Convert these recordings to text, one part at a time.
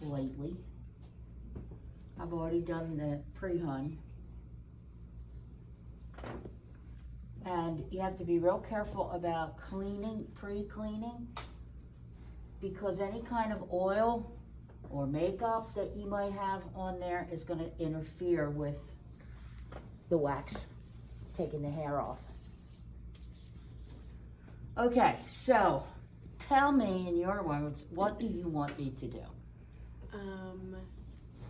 lightly. I've already done the pre-hun. And you have to be real careful about cleaning, pre-cleaning, because any kind of oil or makeup that you might have on there is gonna interfere with the wax, taking the hair off. Okay, so tell me in your words, what do you want me to do?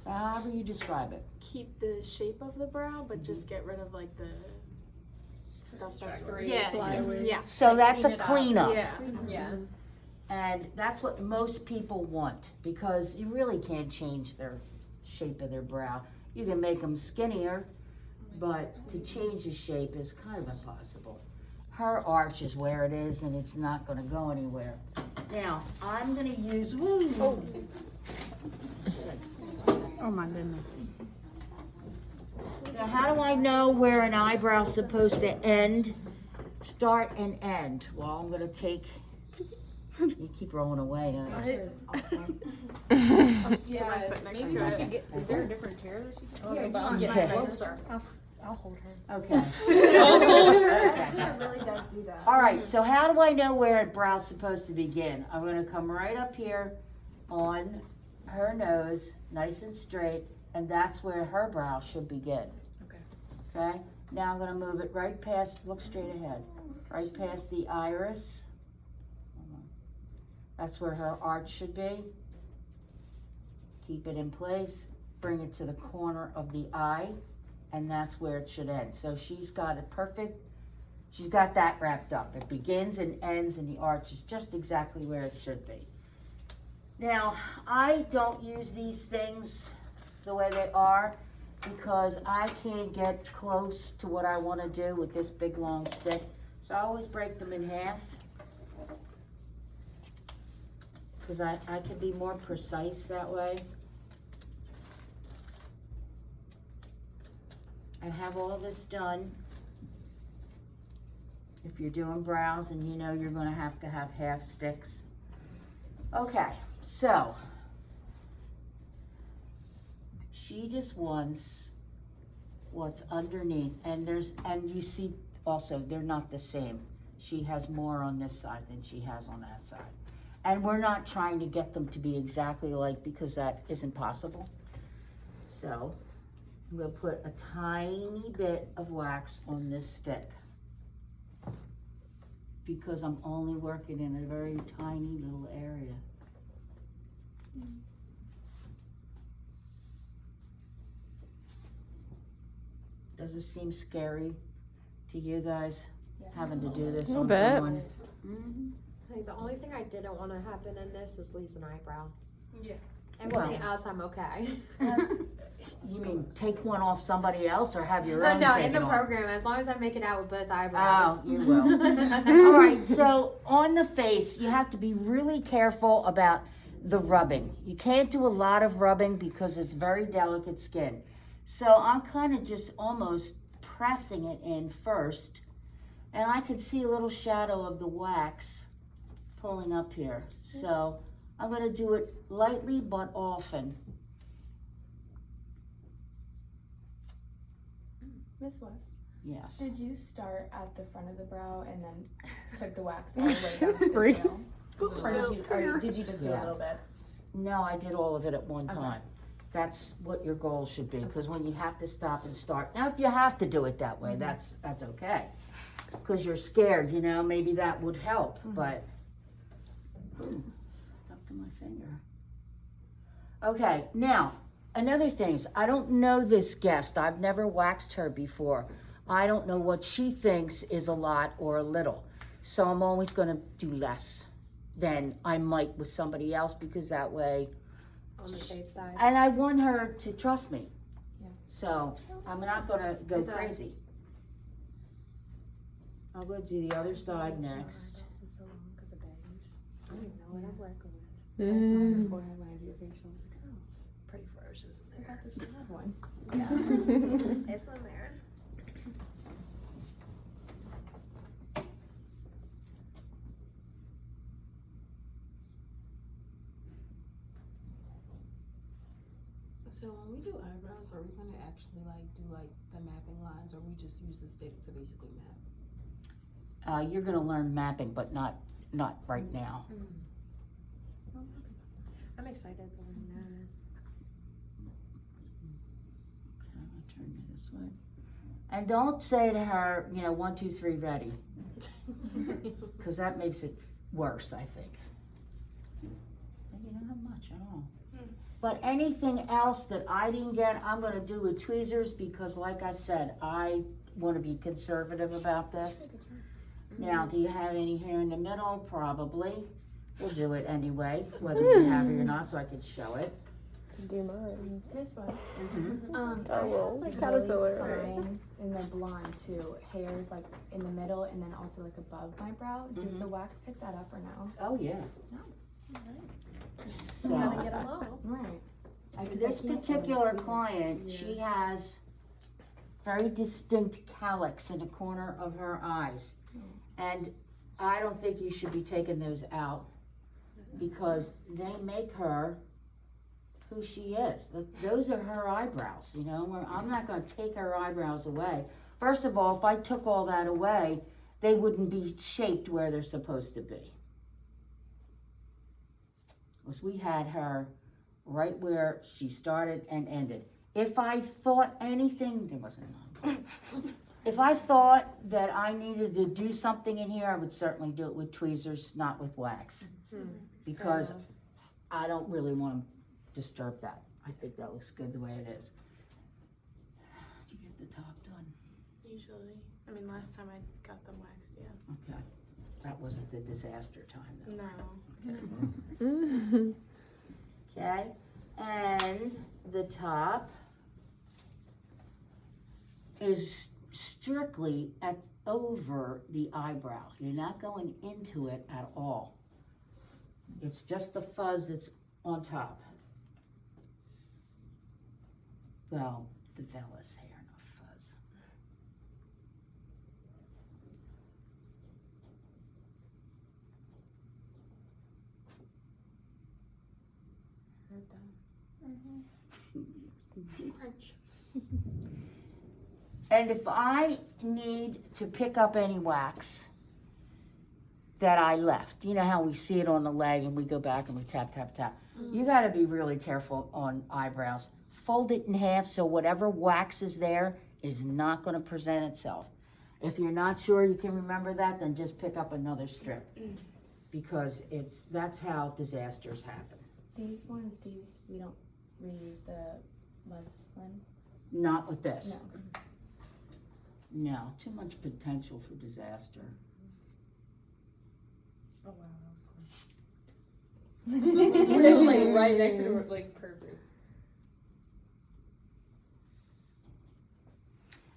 However you describe it. Keep the shape of the brow, but just get rid of like the stuff that's Yeah. So Like that's clean a it up. cleanup. Yeah. And that's what most people want, because you really can't change their shape of their brow. You can make them skinnier, but to change the shape is kind of impossible. Her arch is where it is, and it's not gonna go anywhere. Now, I'm gonna use, Oh my goodness. Now, how do I know where an eyebrow's supposed to end, start and end? Well, I'm gonna take, you keep rolling away, don't you? Yeah, maybe we should get, is there a different chair that she can? Okay, but I'll Yeah. get closer. I'll hold her. Okay. It really does do that. All right, so how do I know where a brow's supposed to begin? I'm gonna come right up here on her nose, nice and straight, and that's where her brow should begin. Okay. Okay, now I'm gonna move it right past, look straight ahead, right past the iris. That's where her arch should be. Keep it in place, bring it to the corner of the eye, and that's where it should end. So she's got it perfect. She's got that wrapped up. It begins and ends, and the arch is just exactly where it should be. Now, I don't use these things the way they are because I can't get close to what I want to do with this big long stick. So I always break them in half because I can be more precise that way. And have all this done. If you're doing brows and you know you're going to have half sticks. Okay, so she just wants what's underneath, and you see also they're not the same. She has more on this side than she has on that side. And we're not trying to get them to be exactly alike because that isn't possible. So I'm going to put a tiny bit of wax on this stick because I'm only working in a very tiny little area. Does it seem scary to you guys, having to do this on bit. someone? I think the only thing I didn't want to happen in this is lose an eyebrow. Yeah. Everything else I'm okay. You mean take one off somebody else or have your own No, in taken the off? program, as long as I make it out with both eyebrows. Oh, you will. All right, so on the face, you have to be really careful about the rubbing. You can't do a lot of rubbing because it's very delicate skin. So I'm kind of just almost pressing it in first, and I can see a little shadow of the wax pulling up here. So I'm going to do it lightly but often. Miss West, Yes. did you start at the front of the brow and then took the wax all the way down to the Free. tail? Or did you just do a Yeah. little bit? No, I did all of it at one Okay. time. That's what your goal should be, because when you have to stop and start, now if you have to do it that way, that's okay. Because you're scared, you know, maybe that would help, but up to my finger. Okay, now, another thing is, I don't know this guest. I've never waxed her before. I don't know what she thinks is a lot or a little. So I'm always gonna do less than I might with somebody else, because that way, On the safe side. and I want her to trust me. Yeah. So I'm not gonna go It does. crazy. I'll go do the other side next. So long because of bangs. I don't even know what I'm working with. I saw it before I went to your facial. I was like, oh, it's pretty ferocious in there. There's another one. Yeah. It's in there. So when we do eyebrows, are we gonna actually like do like the mapping lines, or we just use the stick to basically map? You're gonna learn mapping, but not right now. I'm excited to learn that. Okay, I'll turn you this way. And don't say to her, 1, 2, 3, ready. Because that makes it worse, I think. You don't have much at all. But anything else that I didn't get, I'm gonna do with tweezers because like I said, I wanna be conservative about this. Now, do you have any hair in the middle? Probably. We'll do it anyway, whether you have it or not, so I can show it. Do mine. Miss West. Oh, I well, have like caterpillar, really right? fine in the blonde too. Hairs like in the middle and then also like above my brow. Does the wax pick that up or no? Oh, yeah. Nice. So, Gotta get them all. Right. this particular client, she has very distinct calyx in the corner of her eyes. And I don't think you should be taking those out because they make her who she is. Those are her eyebrows, I'm not gonna take her eyebrows away. First of all, if I took all that away, they wouldn't be shaped where they're supposed to be. Because we had her right where she started and ended. If I thought anything, there wasn't none. If I thought that I needed to do something in here, I would certainly do it with tweezers, not with wax. Because I don't really want to disturb that. I think that looks good the way it is. Did you get the top done? Usually. I mean, last time I got them waxed, yeah. Okay. That wasn't the disaster time though. No. Okay. And the top is strictly over the eyebrow. You're not going into it at all. It's just the fuzz that's on top. Well, the vellus hair, not fuzz. And if I need to pick up any wax that I left, you know how we see it on the leg and we go back and we tap, tap, tap. You gotta be really careful on eyebrows. Fold it in half so whatever wax is there is not gonna present itself. If you're not sure you can remember that, then just pick up another strip. Because that's how disasters happen. These we don't reuse the muslin. Not with this. No. No, too much potential for disaster. Oh wow, that was close. Like right next to the like perfect.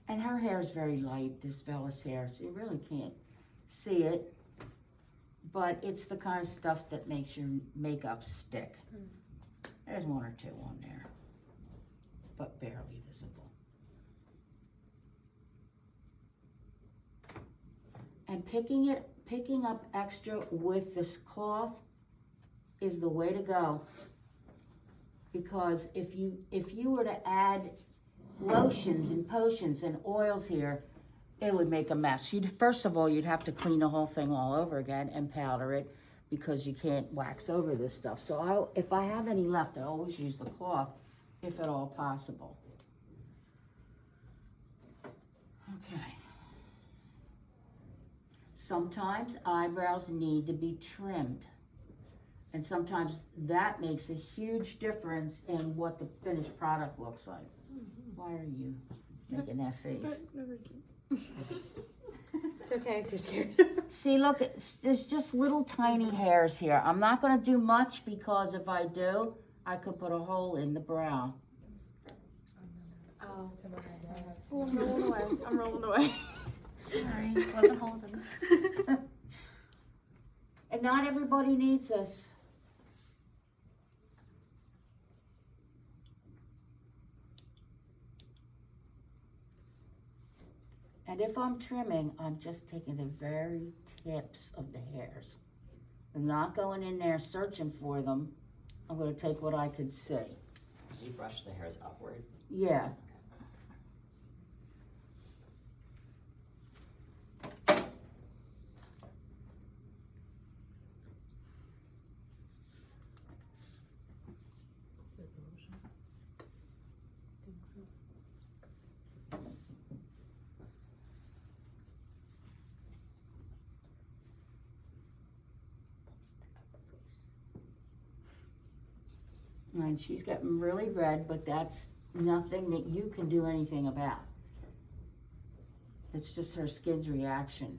And her hair is very light, this vellus hair, so you really can't see it. But it's the kind of stuff that makes your makeup stick. There's 1 or 2 on there, but barely visible. And picking up extra with this cloth is the way to go. Because if you were to add lotions and potions and oils here, it would make a mess. First of all, you'd have to clean the whole thing all over again and powder it because you can't wax over this stuff. So if I have any left, I always use the cloth if at all possible. Okay. Sometimes eyebrows need to be trimmed. And sometimes that makes a huge difference in what the finished product looks like. Why are you making that face? It's okay if you're scared. See, look, there's just little tiny hairs here. I'm not going to do much because if I do, I could put a hole in the brow. Oh, Oh, I'm rolling away. I'm rolling away. Sorry, wasn't holding. And not everybody needs this. And if I'm trimming, I'm just taking the very tips of the hairs. I'm not going in there searching for them. I'm going to take what I could see. Did you brush the hairs upward? Yeah. And she's getting really red, but that's nothing that you can do anything about. It's just her skin's reaction.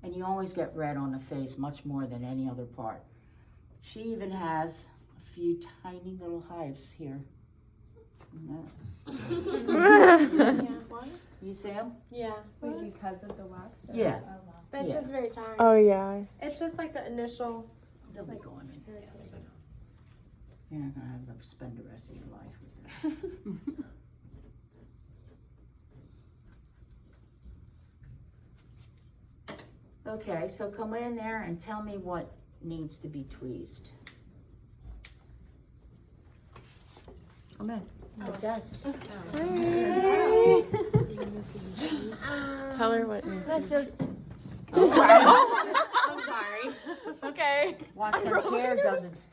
And you always get red on the face much more than any other part. She even has a few tiny little hives here. Yeah. What? You see them? Yeah. Wait, because of the wax? Or? Yeah. Oh, wow. But it's Yeah. just very tiny. Oh yeah. It's just like the initial. They'll be going in. You're not gonna have to spend the rest of your life with that. Okay, so come in there and tell me what needs to be tweezed. Come in. I guess. Tell her what. Let's just. I'm sorry. Okay. Watch her hair doesn't.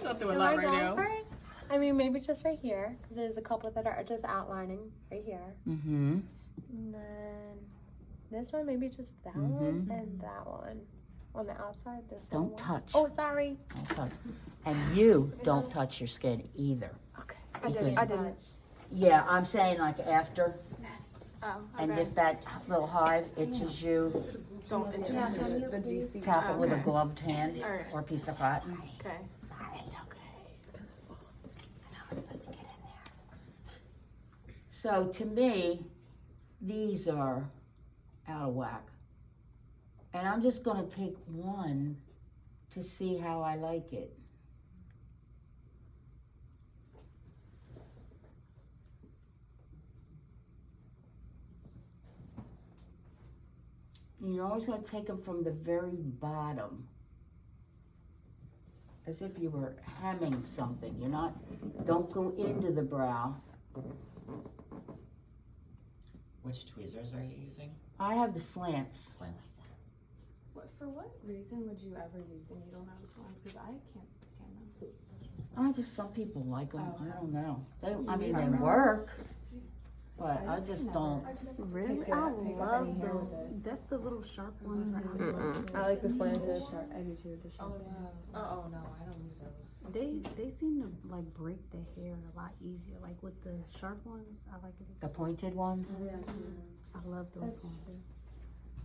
Not through a lot right now. I mean, maybe just right here, because there's a couple that are just outlining right here. Mm-hmm. And then this one, maybe just that one and that one. On the outside, this Don't one. touch. Oh, sorry. Don't touch. And you don't touch your skin either. Okay. Because- I didn't. Yeah, I'm saying like after, Oh, and okay. if that little hive itches you, Don't itch Yeah, it. can you The please? GC. tap it with a Okay. gloved hand Alright. or a piece of cotton. Okay. So to me, these are out of whack. And I'm just gonna take one to see how I like it. And you're always gonna take them from the very bottom. As if you were hemming something. You're not, don't go into the brow. Which tweezers are you using? I have the slants. Slants. For what reason would you ever use the needle nose ones? Because I can't stand them. I just, some people like them, Oh, I don't know. They, I mean, they Preference? work, but I just just never- don't. Really? Pick I up any love hair with them. it. That's the little sharp ones. I like the slanted. I do too. The sharp ones. Oh no, I don't use those. They seem to like break the hair a lot easier. Like with the sharp ones, I like it. The pointed ones. I love those ones.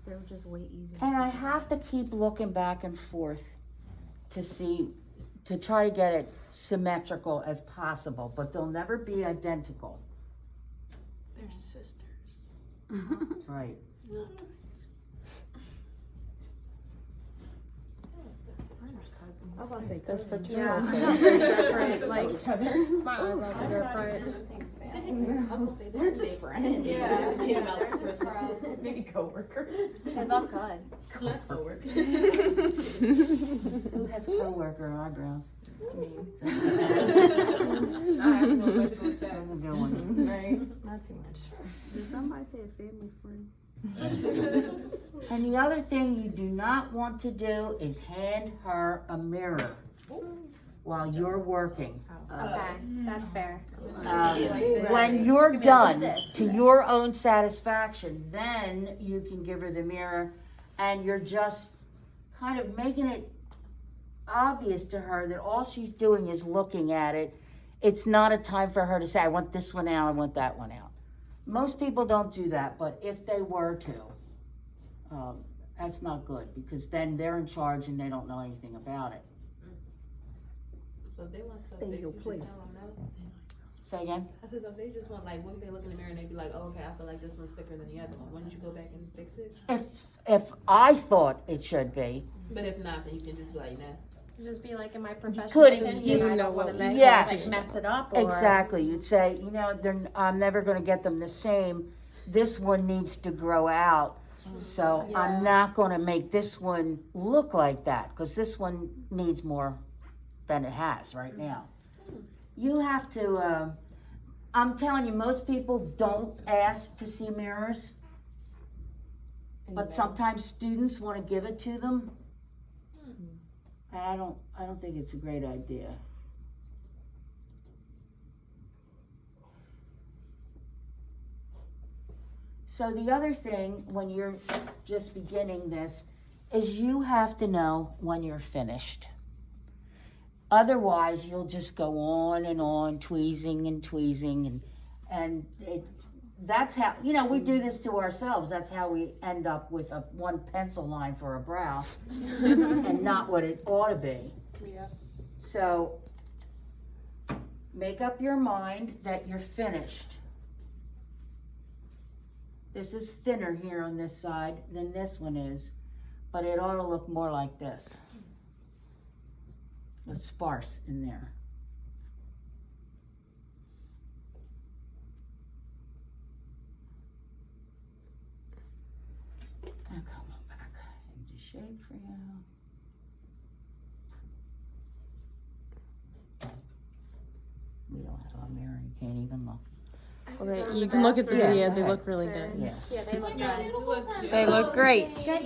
They're just way easier. And to I do. have to keep looking back and forth to see, to try to get it symmetrical as possible, but they'll never be identical. They're sisters. That's right. I was about to say They're for two. different, like my eyebrows are different. They're just friends. Yeah. Maybe coworkers. They look good. Coworkers. Who has coworker eyebrows? That's a good one. Right? Not too much. Did somebody say a family friend? And the other thing you do not want to do is hand her a mirror while you're working. Okay, that's fair. When you're done to your own satisfaction, then you can give her the mirror, and you're just kind of making it obvious to her that all she's doing is looking at it. It's not a time for her to say, I want this one out, I want that one out. Most people don't do that, but if they were to, that's not good, because then they're in charge and they don't know anything about it. So if they want to Stay in your place. Say again? I said, so if they just want, like, what if they look in the mirror and they be like, oh, okay, I feel like this one's thicker than the other one. Why don't you go back and fix it? If I thought it should be, But if not, then you can just be like, nah. Just be like in my professional could- opinion, I you know don't want to what- make yes. like mess it up. Or, exactly, you'd say, you know, I'm never gonna get them the same. This one needs to grow out, so Yeah. I'm not gonna make this one look like that, because this one needs more than it has right now. You have to, I'm telling you, most people don't ask to see mirrors, but sometimes students want to give it to them. And I don't think it's a great idea. So the other thing, when you're just beginning this, is you have to know when you're finished. Otherwise, you'll just go on and on, tweezing and tweezing, and that's how, you know, we do this to ourselves. That's how we end up with one pencil line for a brow and not what it ought to be. Yeah. So make up your mind that you're finished. This is thinner here on this side than this one is, but it ought to look more like this. It's sparse in there. Now come on back into shape for you. We don't have a mirror, you can't even look. Okay, you can look at the video. They look really good. Yeah. Yeah, they look good. Look good. They look great. Can